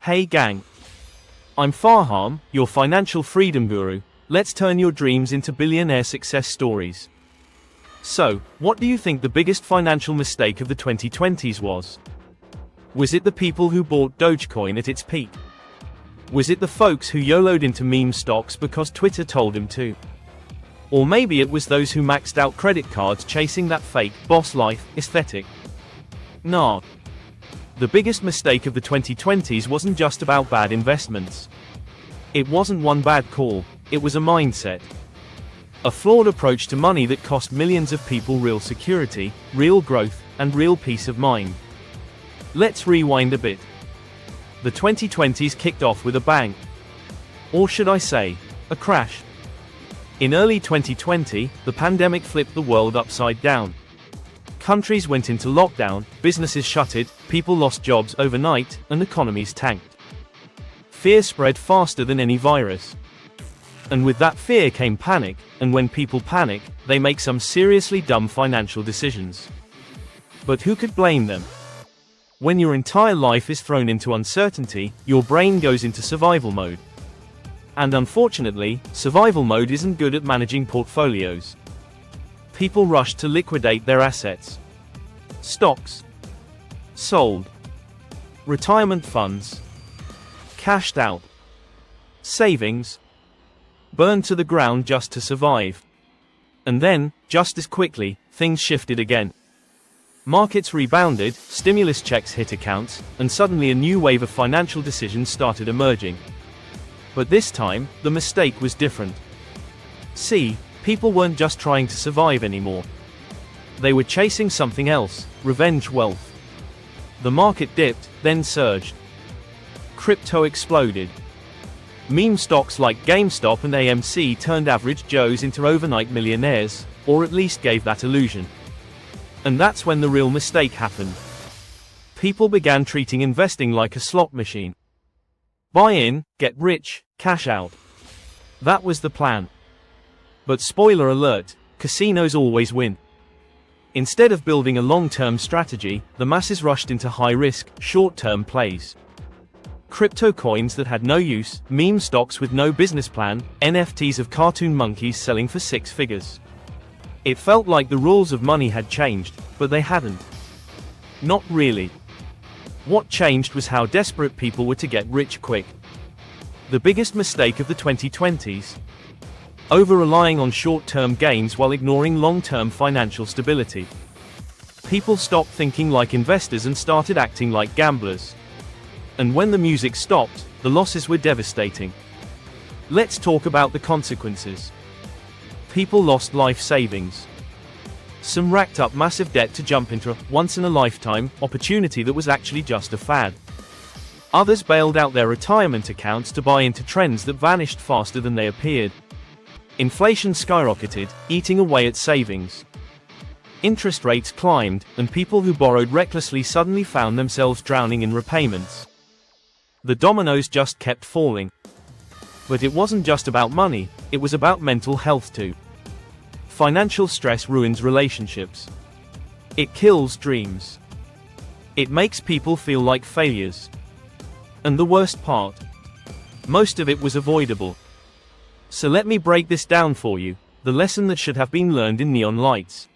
Hey gang. I'm Fahaam, your financial freedom guru. Let's turn your dreams into billionaire success stories. So, what do you think the biggest financial mistake of the 2020s was? Was it the people who bought Dogecoin at its peak? Was it the folks who YOLO'd into meme stocks because Twitter told them to? Or maybe it was those who maxed out credit cards chasing that fake boss life aesthetic? Nah. The biggest mistake of the 2020s wasn't just about bad investments. It wasn't one bad call, it was a mindset. A flawed approach to money that cost millions of people real security, real growth, and real peace of mind. Let's rewind a bit. The 2020s kicked off with a bang. Or should I say, a crash. In early 2020, the pandemic flipped the world upside down. Countries went into lockdown, businesses shuttered, people lost jobs overnight, and economies tanked. Fear spread faster than any virus. And with that fear came panic, and when people panic, they make some seriously dumb financial decisions. But who could blame them? When your entire life is thrown into uncertainty, your brain goes into survival mode. And unfortunately, survival mode isn't good at managing portfolios. People rushed to liquidate their assets. Stocks. Sold. Retirement funds. Cashed out. Savings. Burned to the ground just to survive. And then, just as quickly, things shifted again. Markets rebounded, stimulus checks hit accounts, and suddenly a new wave of financial decisions started emerging. But this time, the mistake was different. See, people weren't just trying to survive anymore. They were chasing something else, revenge wealth. The market dipped, then surged. Crypto exploded. Meme stocks like GameStop and AMC turned average Joes into overnight millionaires, or at least gave that illusion. And that's when the real mistake happened. People began treating investing like a slot machine. Buy in, get rich, cash out. That was the plan. But spoiler alert, casinos always win. Instead of building a long-term strategy, the masses rushed into high-risk, short-term plays. Crypto coins that had no use, meme stocks with no business plan, NFTs of cartoon monkeys selling for six figures. It felt like the rules of money had changed, but they hadn't. Not really. What changed was how desperate people were to get rich quick. The biggest mistake of the 2020s. Over-relying on short-term gains while ignoring long-term financial stability. People stopped thinking like investors and started acting like gamblers. And when the music stopped, the losses were devastating. Let's talk about the consequences. People lost life savings. Some racked up massive debt to jump into a once-in-a-lifetime opportunity that was actually just a fad. Others bailed out their retirement accounts to buy into trends that vanished faster than they appeared. Inflation skyrocketed, eating away at savings. Interest rates climbed, and people who borrowed recklessly suddenly found themselves drowning in repayments. The dominoes just kept falling. But it wasn't just about money, it was about mental health too. Financial stress ruins relationships. It kills dreams. It makes people feel like failures. And the worst part? Most of it was avoidable. So let me break this down for you, the lesson that should have been learned in neon lights.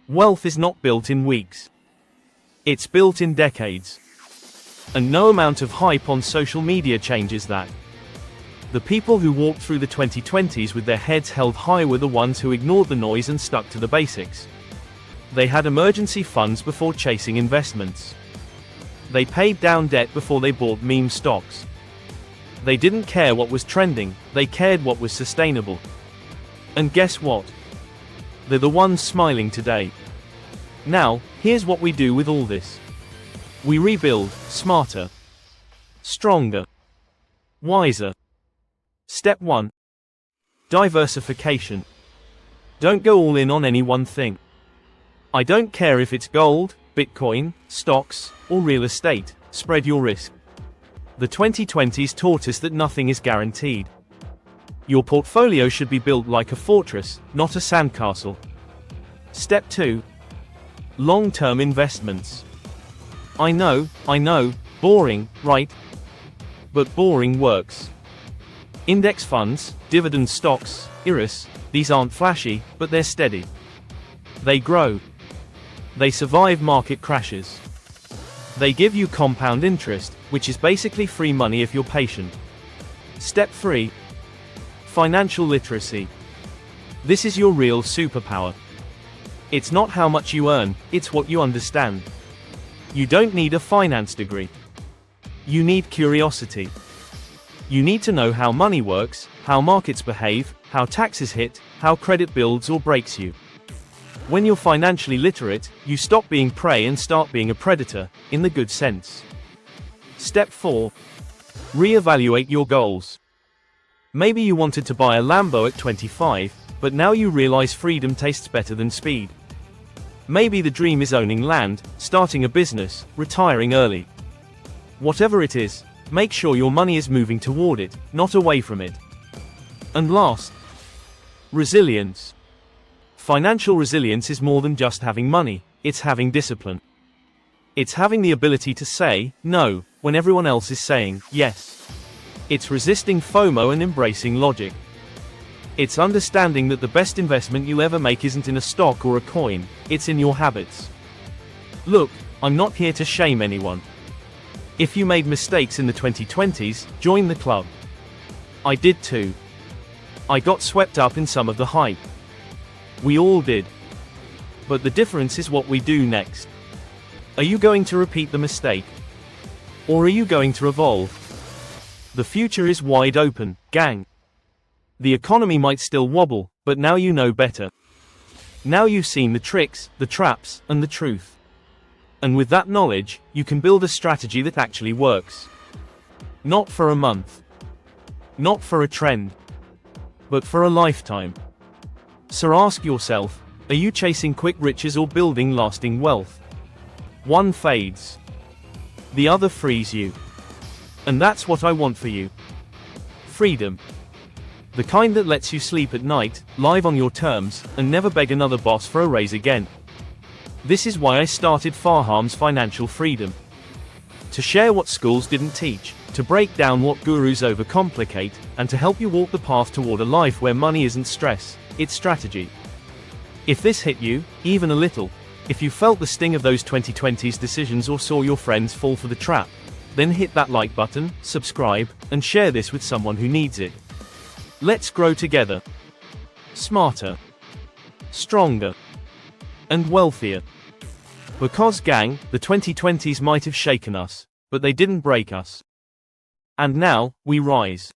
Wealth is not built in weeks. It's built in decades. And no amount of hype on social media changes that. The people who walked through the 2020s with their heads held high were the ones who ignored the noise and stuck to the basics. They had emergency funds before chasing investments. They paid down debt before they bought meme stocks. They didn't care what was trending, they cared what was sustainable. And guess what? They're the ones smiling today. Now, here's what we do with all this. We rebuild, smarter, stronger, wiser. Step 1. Diversification. Don't go all in on any one thing. I don't care if it's gold, Bitcoin, stocks, or real estate, spread your risk. The 2020s taught us that nothing is guaranteed. Your portfolio should be built like a fortress, not a sandcastle. Step 2. Long-term investments. I know, boring, right? but boring works. Index funds, dividend stocks, IRAs, these aren't flashy, but they're steady. They grow. They survive market crashes. They give you compound interest, which is basically free money if you're patient. Step 3. Financial literacy. This is your real superpower. It's not how much you earn, it's what you understand. You don't need a finance degree. You need curiosity. You need to know how money works, how markets behave, how taxes hit, how credit builds or breaks you. When you're financially literate, you stop being prey and start being a predator, in the good sense. Step 4. Reevaluate your goals. Maybe you wanted to buy a Lambo at 25, but now you realize freedom tastes better than speed. Maybe the dream is owning land, starting a business, retiring early. Whatever it is, make sure your money is moving toward it, not away from it. And last, resilience. Financial resilience is more than just having money, it's having discipline. It's having the ability to say no when everyone else is saying yes. It's resisting FOMO and embracing logic. It's understanding that the best investment you'll ever make isn't in a stock or a coin, it's in your habits. Look, I'm not here to shame anyone. If you made mistakes in the 2020s, join the club. I did too. I got swept up in some of the hype. We all did. But the difference is what we do next. Are you going to repeat the mistake? Or are you going to evolve? The future is wide open, gang. The economy might still wobble, but now you know better. Now you've seen the tricks, the traps, and the truth. And with that knowledge, you can build a strategy that actually works. Not for a month. Not for a trend. But for a lifetime. So ask yourself, are you chasing quick riches or building lasting wealth? One fades. The other frees you. And that's what I want for you. Freedom. The kind that lets you sleep at night, live on your terms, and never beg another boss for a raise again. This is why I started Fahaam's Financial Freedom. To share what schools didn't teach, to break down what gurus overcomplicate, and to help you walk the path toward a life where money isn't stress, it's strategy. If this hit you, even a little, if you felt the sting of those 2020s decisions or saw your friends fall for the trap, then hit that like button, subscribe, and share this with someone who needs it. Let's grow together. Smarter. Stronger. And wealthier. Because gang, the 2020s might have shaken us, but they didn't break us. And now, we rise.